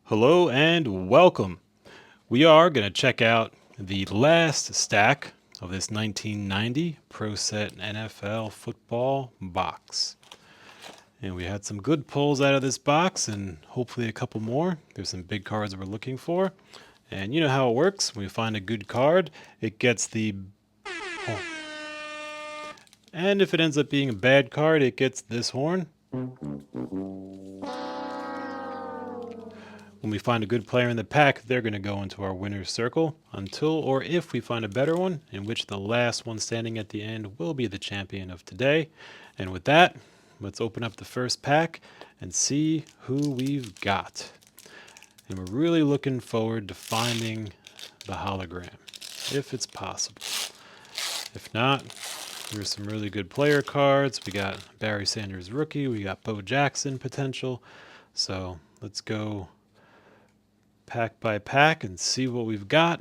Hello and welcome. We are going to check out the last stack of this 1990 Pro Set NFL football box. And we had some good pulls out of this box and hopefully a couple more. There's some big cards we're looking for. And you know how it works. When we find a good card, it gets the... Oh. And if it ends up being a bad card, it gets this horn. When we find a good player in the pack, they're going to go into our winner's circle until or if we find a better one, in which the last one standing at the end will be the champion of today. And with that, let's open up the first pack and see who we've got. And we're really looking forward to finding the hologram, if it's possible. If not, there's some really good player cards. We got Barry Sanders rookie, we got Bo Jackson potential. So let's go pack by pack and see what we've got.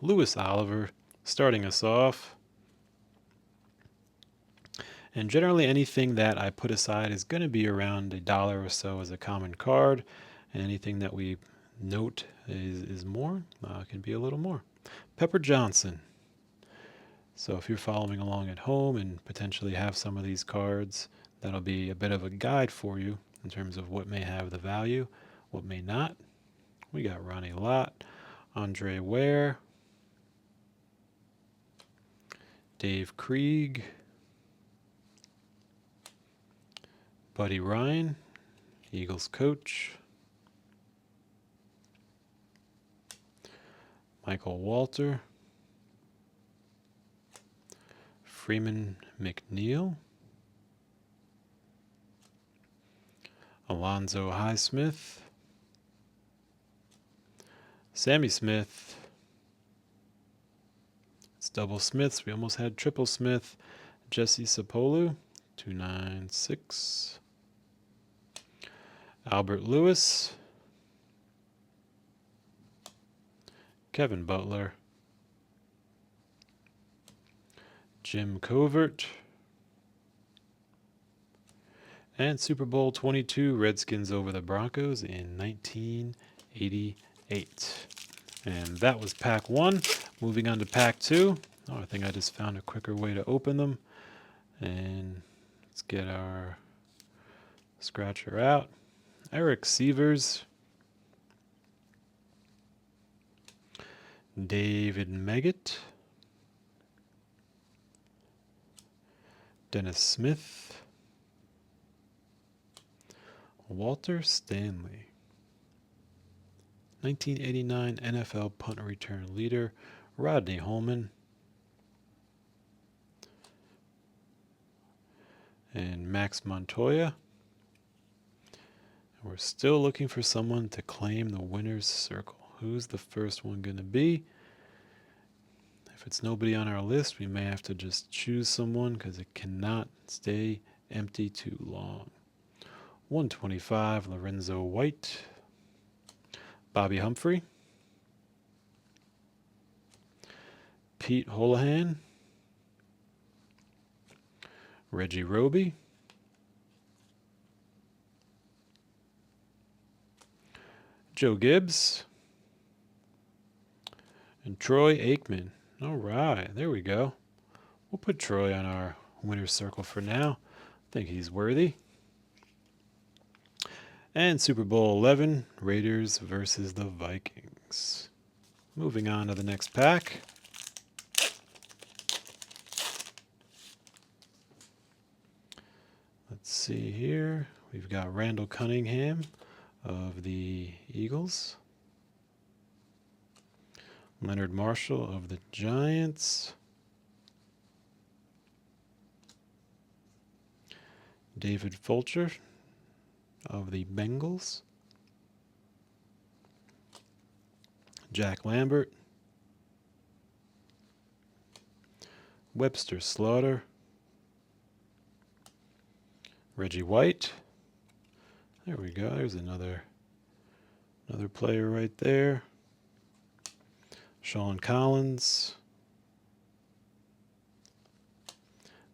Louis Oliver starting us off. And generally anything that I put aside is going to be around $1 or so as a common card. And anything that we note is more, can be a little more. Pepper Johnson. So if you're following along at home and potentially have some of these cards, that'll be a bit of a guide for you in terms of what may have the value, what may not. We got Ronnie Lott, Andre Ware, Dave Krieg, Buddy Ryan, Eagles coach, Michael Walter, Freeman McNeil, Alonzo Highsmith, Sammy Smith. It's double Smiths. We almost had triple Smith. Jesse Sapolu, 296. Albert Lewis. Kevin Butler. Jim Covert. And Super Bowl 22, Redskins over the Broncos in 1988. And that was pack one. Moving on to pack two. Oh, I think I just found a quicker way to open them. And let's get our scratcher out. Eric Sievers. David Meggett. Dennis Smith. Walter Stanley. 1989 NFL punt return leader, Rodney Holman. And Max Montoya. And we're still looking for someone to claim the winner's circle. Who's the first one going to be? If it's nobody on our list, we may have to just choose someone because it cannot stay empty too long. 125, Lorenzo White. Bobby Humphrey, Pete Holohan, Reggie Roby, Joe Gibbs, and Troy Aikman. All right, there we go. We'll put Troy on our winner's circle for now. I think he's worthy. And Super Bowl 11, Raiders versus the Vikings. Moving on to the next pack. Let's see here. We've got Randall Cunningham of the Eagles. Leonard Marshall of the Giants. David Fulcher of the Bengals. Jack Lambert. Webster Slaughter. Reggie White. There we go. There's another player right there. Sean Collins.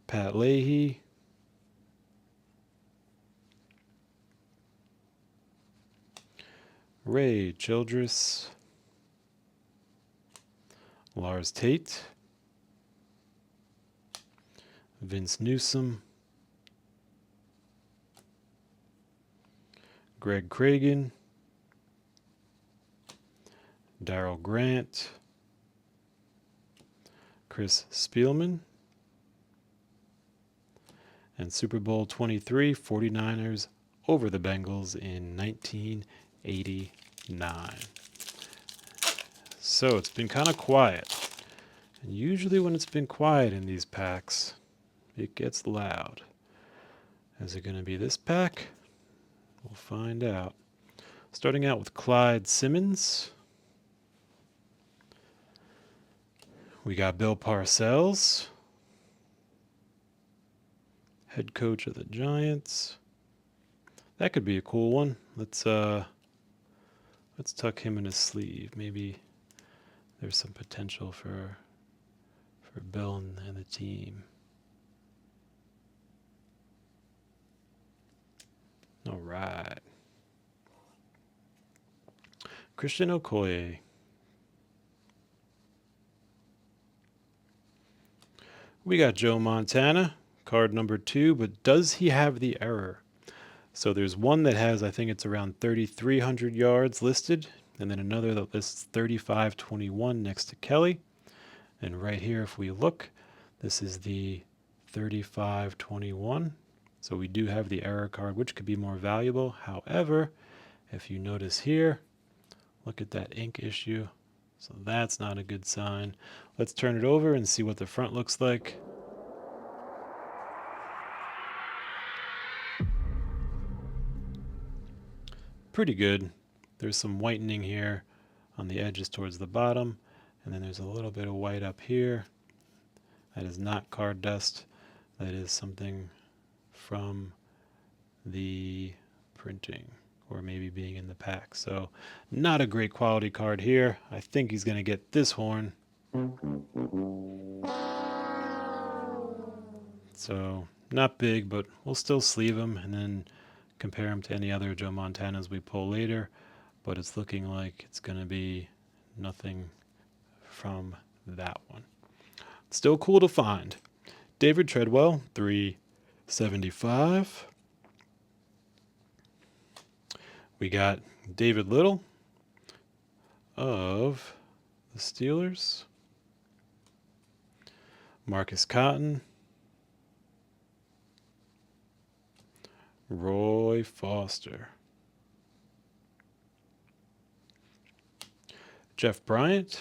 Pat Leahy. Ray Childress, Lars Tate, Vince Newsome, Greg Cragen, Darrell Grant, Chris Spielman, and Super Bowl 23, 49ers over the Bengals in 1989. So it's been kind of quiet. And usually when it's been quiet in these packs, it gets loud. Is it going to be this pack? We'll find out. Starting out with Clyde Simmons. We got Bill Parcells, head coach of the Giants. That could be a cool one. Let's tuck him in his sleeve. Maybe there's some potential for Bill and the team. All right. Christian Okoye. We got Joe Montana, card number 2, but does he have the error? So there's one that has, I think it's around 3,300 yards listed, and then another that lists 3,521 next to Kelly. And right here, if we look, this is the 3,521. So we do have the error card, which could be more valuable. However, if you notice here, look at that ink issue. So that's not a good sign. Let's turn it over and see what the front looks like. Pretty good. There's some whitening here on the edges towards the bottom, and then there's a little bit of white up here. That is not card dust. That is something from the printing or maybe being in the pack. So not a great quality card here. I think he's going to get this horn. So not big, but we'll still sleeve him and then compare him to any other Joe Montanas we pull later. But it's looking like it's going to be nothing from that one. Still cool to find. David Treadwell, 375. We got David Little of the Steelers. Marcus Cotton. Roy Foster. Jeff Bryant.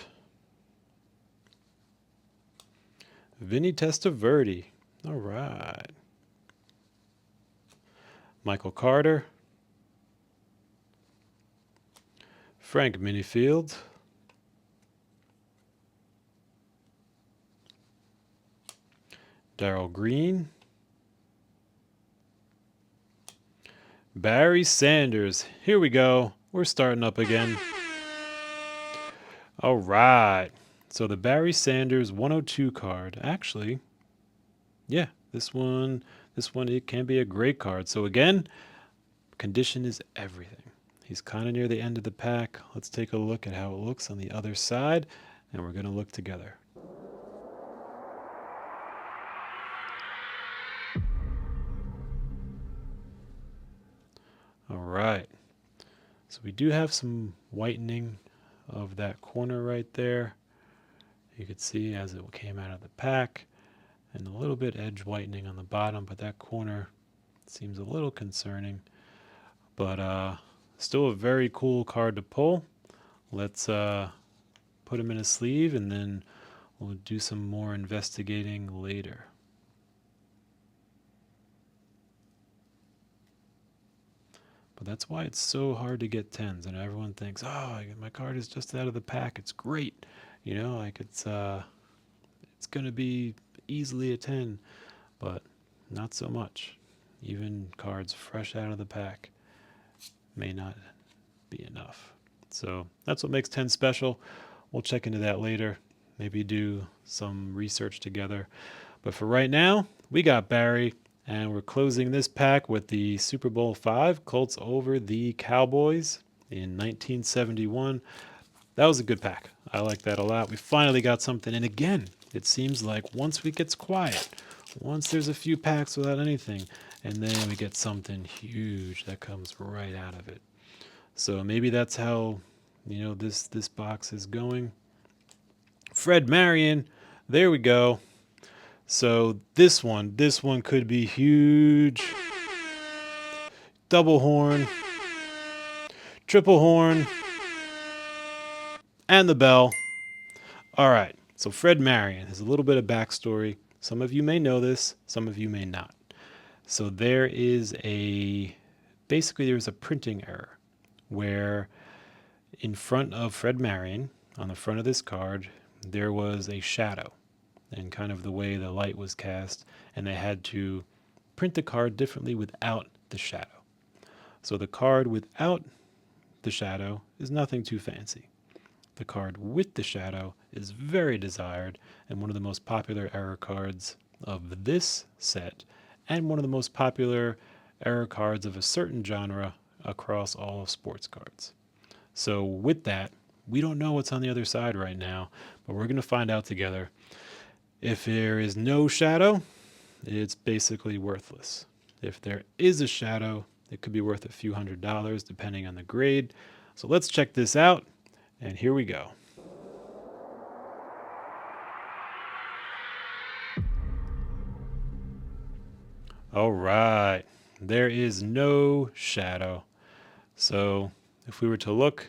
Vinny Testaverde. All right. Michael Carter. Frank Minifield. Darrell Green. Barry Sanders. Here we go. We're starting up again. All right. So the Barry Sanders 102 card. Actually, yeah, this one, it can be a great card. So again, condition is everything. He's kind of near the end of the pack. Let's take a look at how it looks on the other side, and we're going to look together. All right. So we do have some whitening of that corner right there. You could see as it came out of the pack, and a little bit edge whitening on the bottom, but that corner seems a little concerning. But still a very cool card to pull. Let's put him in a sleeve, and then we'll do some more investigating later. But that's why it's so hard to get 10s, and everyone thinks, oh, my card is just out of the pack. It's great. You know, like it's going to be easily a 10, but not so much. Even cards fresh out of the pack may not be enough. So that's what makes 10 special. We'll check into that later. Maybe do some research together. But for right now, we got Barry, and we're closing this pack with the Super Bowl V, Colts over the Cowboys in 1971. That was a good pack. I like that a lot. We finally got something. And again, it seems like once it gets quiet, once there's a few packs without anything, and then we get something huge that comes right out of it. So maybe that's how, this box is going. Fred Marion. There we go. So this one could be huge. Double horn, triple horn, and the bell. All right. So Fred Marion has a little bit of backstory. Some of you may know this, some of you may not. So basically there's a printing error where in front of Fred Marion, on the front of this card, there was a shadow and kind of the way the light was cast, and they had to print the card differently without the shadow. So the card without the shadow is nothing too fancy. The card with the shadow is very desired and one of the most popular error cards of this set, and one of the most popular error cards of a certain genre across all of sports cards. So with that, we don't know what's on the other side right now, but we're going to find out together. If there is no shadow, it's basically worthless. If there is a shadow, it could be worth a few $100s depending on the grade. So let's check this out, and here we go. All right, there is no shadow. So if we were to look,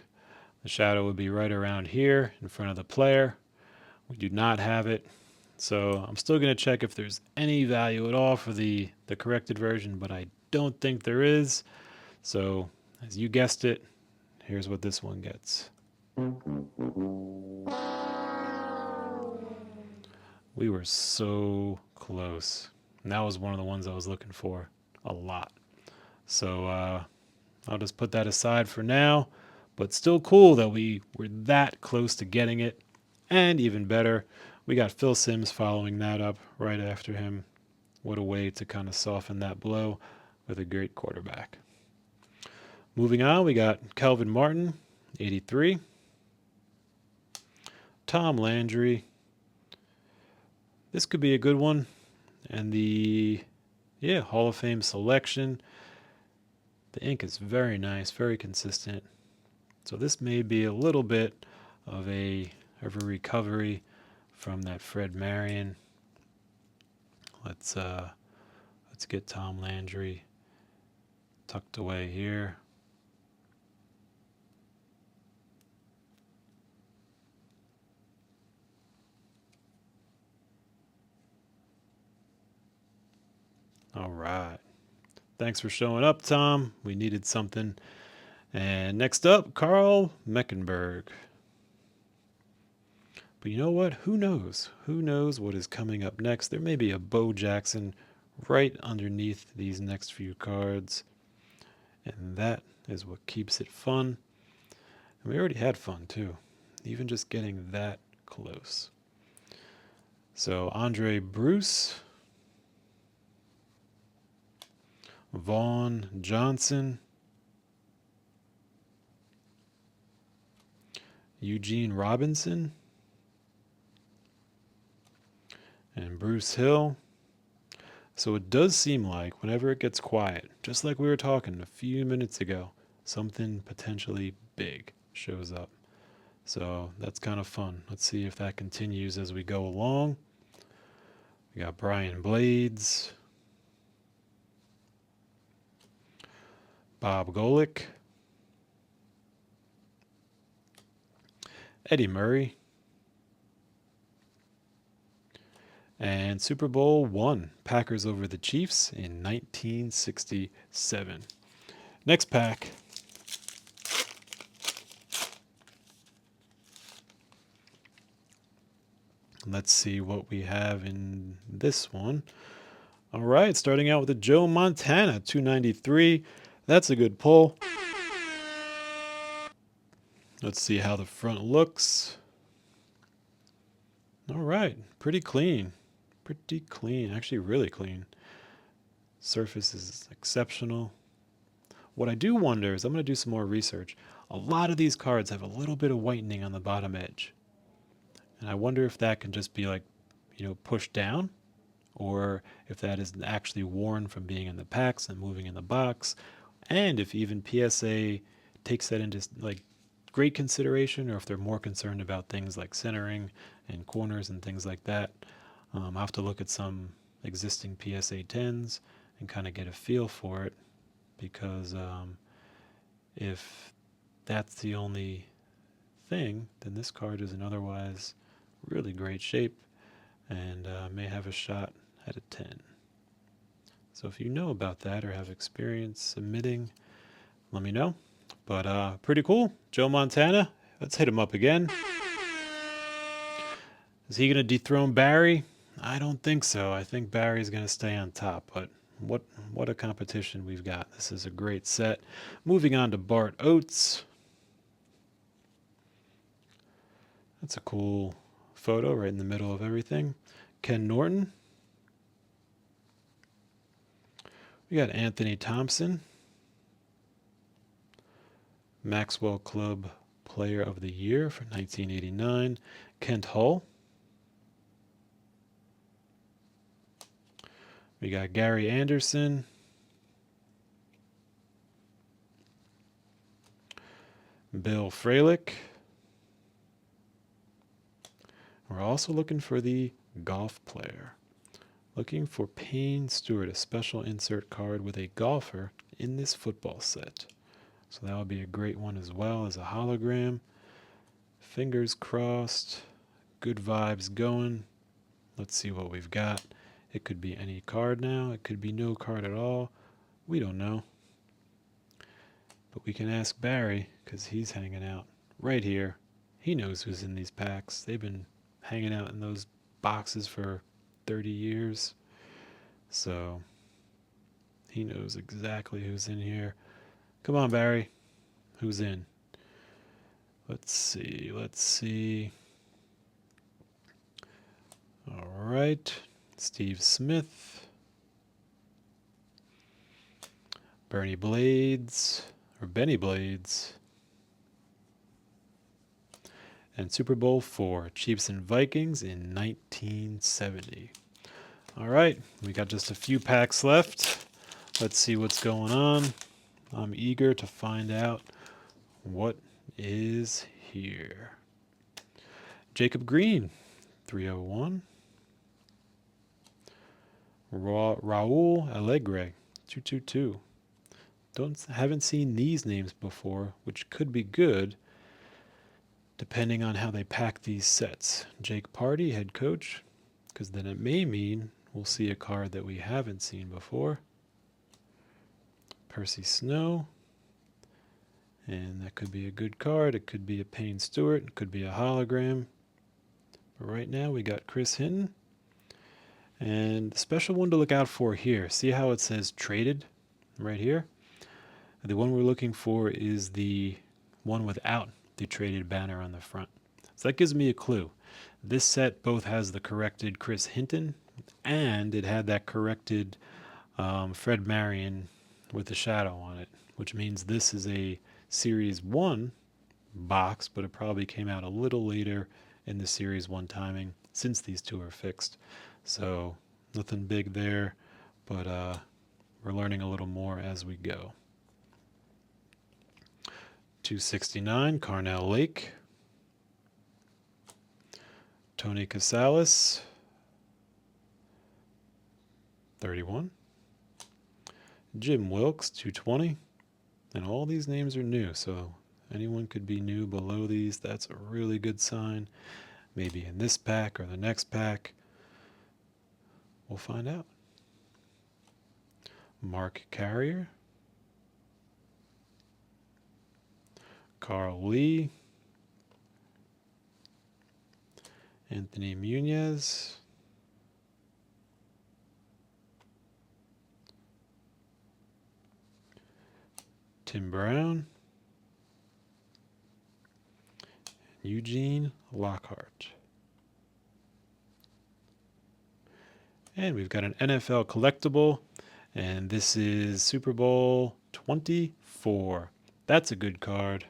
the shadow would be right around here in front of the player. We do not have it. So I'm still going to check if there's any value at all for the corrected version, but I don't think there is. So as you guessed it, here's what this one gets. We were so close. And that was one of the ones I was looking for a lot. So I'll just put that aside for now. But still cool that we were that close to getting it. And even better, we got Phil Simms following that up right after him. What a way to kind of soften that blow with a great quarterback. Moving on, we got Calvin Martin, 83. Tom Landry. This could be a good one. And the Hall of Fame selection. The ink is very nice, very consistent. So this may be a little bit of a recovery from that Fred Marion. Let's get Tom Landry tucked away here. All right. Thanks for showing up, Tom. We needed something. And next up, Carl Meckenberg. But you know what? Who knows? Who knows what is coming up next? There may be a Bo Jackson right underneath these next few cards. And that is what keeps it fun. And we already had fun, too. Even just getting that close. So, Andre Bruce. Vaughn Johnson. Eugene Robinson. And Bruce Hill. So it does seem like whenever it gets quiet, just like we were talking a few minutes ago, something potentially big shows up. So that's kind of fun. Let's see if that continues as we go along. We got Brian Blades, Bob Golick, Eddie Murray, and Super Bowl I, Packers over the Chiefs in 1967. Next pack. Let's see what we have in this one. All right, starting out with the Joe Montana 293. That's a good pull. Let's see how the front looks. All right, pretty clean. Pretty clean, actually really clean. Surface is exceptional. What I do wonder is I'm going to do some more research. a lot of these cards have a little bit of whitening on the bottom edge. And I wonder if that can just be like, pushed down, or if that is actually worn from being in the packs and moving in the box, and if even PSA takes that into like great consideration, or if they're more concerned about things like centering and corners and things like that. I'll have to look at some existing PSA 10s and kind of get a feel for it, because if that's the only thing, then this card is in otherwise really great shape and may have a shot at a 10. So if you know about that or have experience submitting, let me know. But pretty cool. Joe Montana, let's hit him up again. Is he going to dethrone Barry? I don't think so. I think Barry's going to stay on top, but what a competition we've got. This is a great set. Moving on to Bart Oates. That's a cool photo right in the middle of everything. Ken Norton. We got Anthony Thompson. Maxwell Club Player of the Year for 1989. Kent Hull. We got Gary Anderson. Bill Fralick. We're also looking for the golf player. Looking for Payne Stewart, a special insert card with a golfer in this football set. So that would be a great one as well as a hologram. Fingers crossed. Good vibes going. Let's see what we've got. It could be any card now. It could be no card at all. We don't know. But we can ask Barry, because he's hanging out right here. He knows who's in these packs. They've been hanging out in those boxes for 30 years. So he knows exactly who's in here. Come on, Barry. Who's in? Let's see. All right. Steve Smith. Benny Blades. And Super Bowl IV, Chiefs and Vikings in 1970. All right, we got just a few packs left. Let's see what's going on. I'm eager to find out what is here. Jacob Green, 301. Raul Alegre, 222. Haven't seen these names before, which could be good depending on how they pack these sets. Jake Party, head coach, because then it may mean we'll see a card that we haven't seen before. Percy Snow, and that could be a good card. It could be a Payne Stewart. It could be a hologram. But right now we got Chris Hinton. And the special one to look out for here. See how it says traded right here? The one we're looking for is the one without the traded banner on the front. So that gives me a clue. This set both has the corrected Chris Hinton and it had that corrected Fred Marion with the shadow on it, which means this is a Series 1 box, but it probably came out a little later in the Series 1 timing since these two are fixed. So nothing big there, but we're learning a little more as we go. 269, Carnell Lake. Tony Casales, 31. Jim Wilkes, 220. And all these names are new, so anyone could be new below these. That's a really good sign. Maybe in this pack or the next pack. We'll find out. Mark Carrier. Carl Lee. Anthony Munez. Tim Brown. Eugene Lockhart. And we've got an NFL collectible, and this is Super Bowl 24. That's a good card.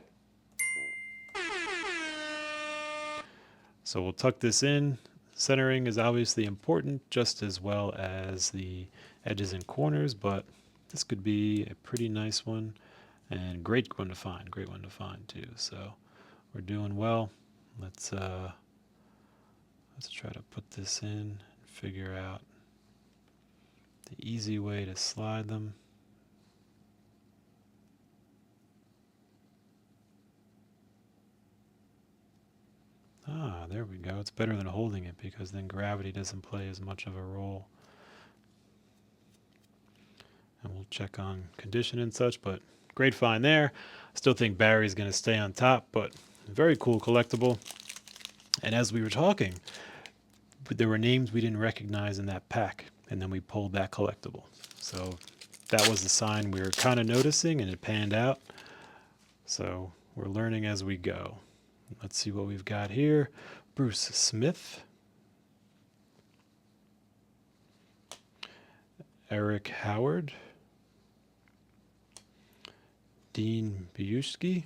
So we'll tuck this in. Centering is obviously important, just as well as the edges and corners, but this could be a pretty nice one and great one to find too. So we're doing well. Let's try to put this in and figure out the easy way to slide them. Ah, there we go. It's better than holding it because then gravity doesn't play as much of a role. And we'll check on condition and such, but great find there. Still think Barry's going to stay on top, but very cool collectible. And as we were talking, there were names we didn't recognize in that pack, and then we pulled that collectible. So that was the sign we were kind of noticing, and it panned out. So we're learning as we go. Let's see what we've got here. Bruce Smith. Eric Howard. Dean Biuski.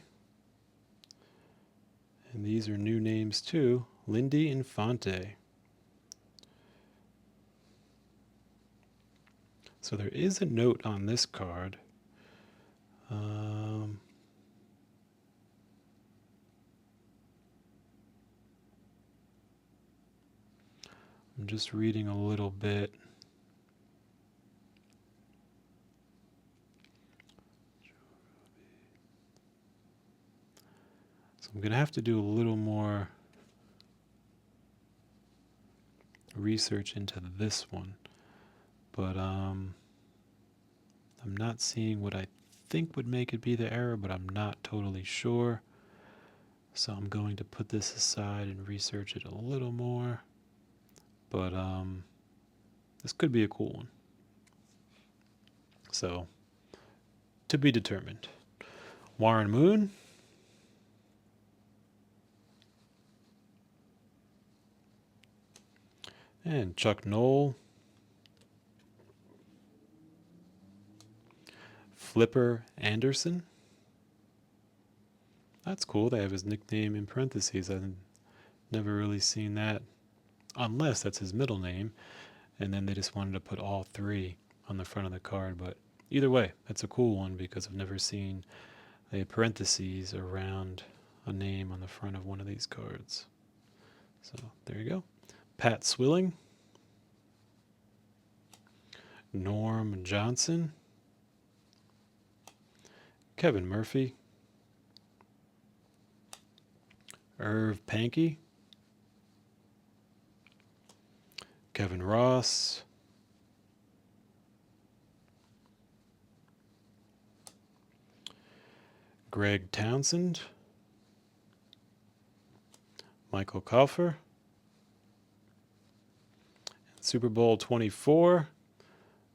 And these are new names too. Lindy Infante. So there is a note on this card. I'm just reading a little bit. So I'm going to have to do a little more research into this one. But I'm not seeing what I think would make it be the error, but I'm not totally sure. So I'm going to put this aside and research it a little more. But this could be a cool one. So, to be determined. Warren Moon. And Chuck Knoll. Flipper Anderson. That's cool. They have his nickname in parentheses. I've never really seen that, unless that's his middle name. And then they just wanted to put all three on the front of the card. But either way, that's a cool one because I've never seen a parentheses around a name on the front of one of these cards. So there you go. Pat Swilling. Norm Johnson. Kevin Murphy. Irv Pankey. Kevin Ross. Greg Townsend. Michael Kaufer. Super Bowl 24.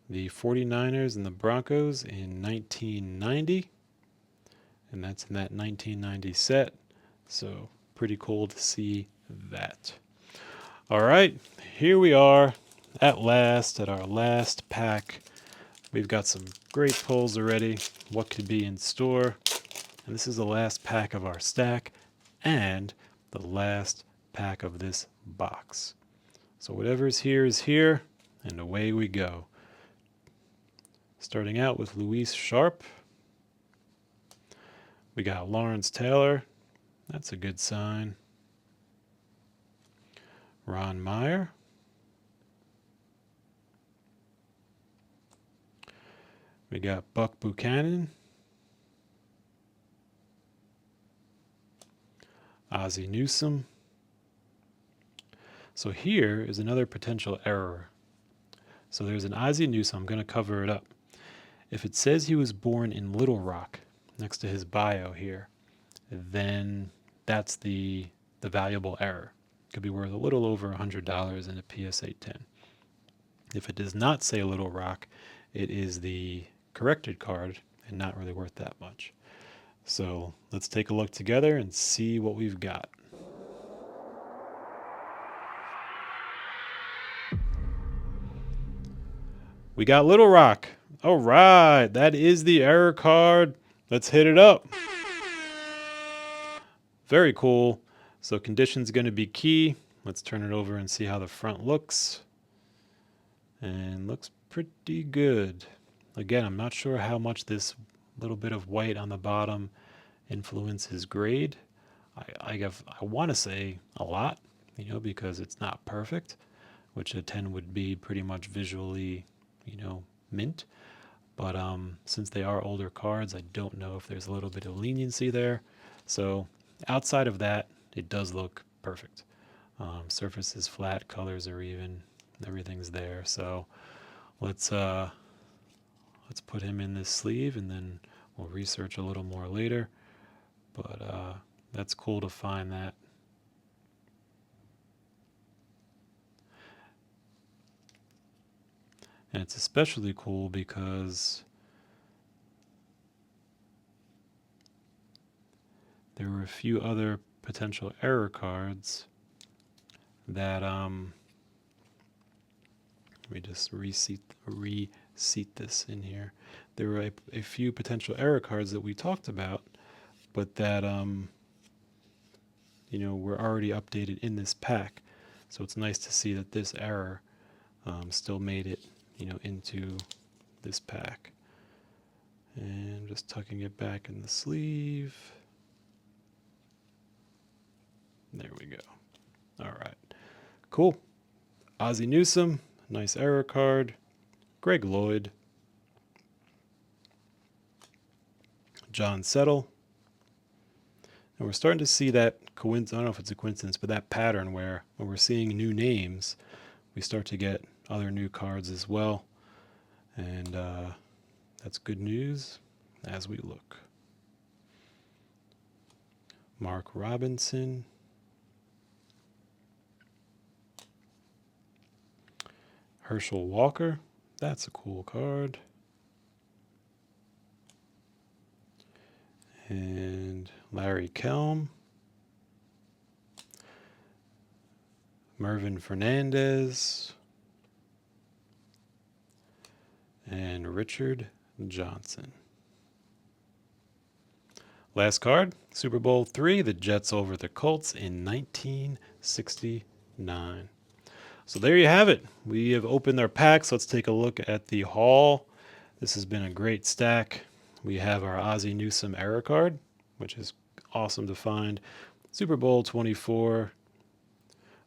The 49ers and the Broncos in 1990. And that's in that 1990 set. So pretty cool to see that. All right, here we are at last, at our last pack. We've got some great pulls already. What could be in store? And this is the last pack of our stack and the last pack of this box. So whatever's here is here, and away we go. Starting out with Luis Sharp. We got Lawrence Taylor. That's a good sign. Ron Meyer. We got Buck Buchanan. Ozzie Newsome. So here is another potential error. So there's an Ozzie Newsome. I'm going to cover it up. If it says he was born in Little Rock, next to his bio here, then that's the valuable error. Could be worth a little over $100 in a PSA 10. If it does not say Little Rock, it is the corrected card and not really worth that much. So let's take a look together and see what we've got. We got Little Rock. All right, that is the error card. Let's hit it up. Very cool. So condition's going to be key. Let's turn it over and see how the front looks. And looks pretty good. Again, I'm not sure how much this little bit of white on the bottom influences grade. I want to say a lot, because it's not perfect, which a 10 would be pretty much visually, mint. But since they are older cards, I don't know if there's a little bit of leniency there. So outside of that, it does look perfect. Surface is flat, colors are even, everything's there. So let's put him in this sleeve, and then we'll research a little more later. But that's cool to find that. And it's especially cool because there were a few other potential error cards that let me just reseat this in here. There were a few potential error cards that we talked about, but that were already updated in this pack. So it's nice to see that this error still made it into this pack. And just tucking it back in the sleeve. There we go. All right. Cool. Ozzie Newsome, nice error card. Greg Lloyd. John Settle. And we're starting to see that coincidence, I don't know if it's a coincidence, but that pattern where when we're seeing new names, we start to get other new cards as well. And that's good news as we look. Mark Robinson. Herschel Walker. That's a cool card. And Larry Kelm. Mervyn Fernandez. And Richard Johnson. Last card, Super Bowl III, the Jets over the Colts in 1969. So there you have it. We have opened our packs. Let's take a look at the haul. This has been a great stack. We have our Ozzie Newsome error card, which is awesome to find. Super Bowl 24.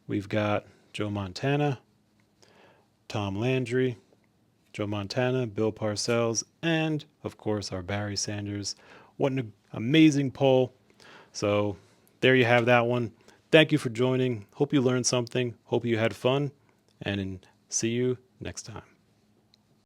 We've got Joe Montana, Tom Landry, Joe Montana, Bill Parcells, and, of course, our Barry Sanders. What an amazing pull. So there you have that one. Thank you for joining. Hope you learned something. Hope you had fun. And see you next time.